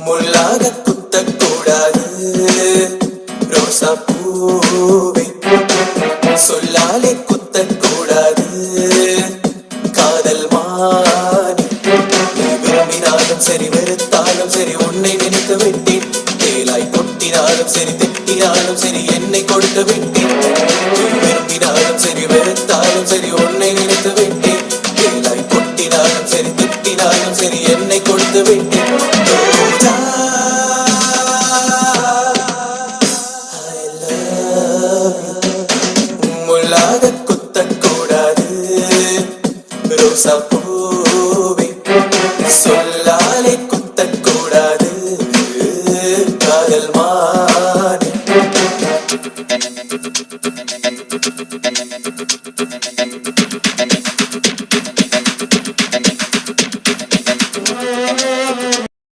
முள்ளாக குத்தக்கூடாது ரோசா பூவே, சொல்லாலே குத்தக்கூடாது காதல் மானே. நீ விரும்பினாலும் சரி வெறுத்தாலும் சரி உன்னை நினைத்து விட்டேன். தேலாய் கொட்டினாலும் சரி திட்டினாலும் சரி என்னை கொடுத்து விட்டேன். நீ விரும்பினாலும் சரி வெறுத்தாலும் சரி உன்னை நினைத்து விட்டேன். தேலாய் கொட்டினாலும் சரி திட்டினாலும் சரி என்னை கொடுத்து விட்டேன்.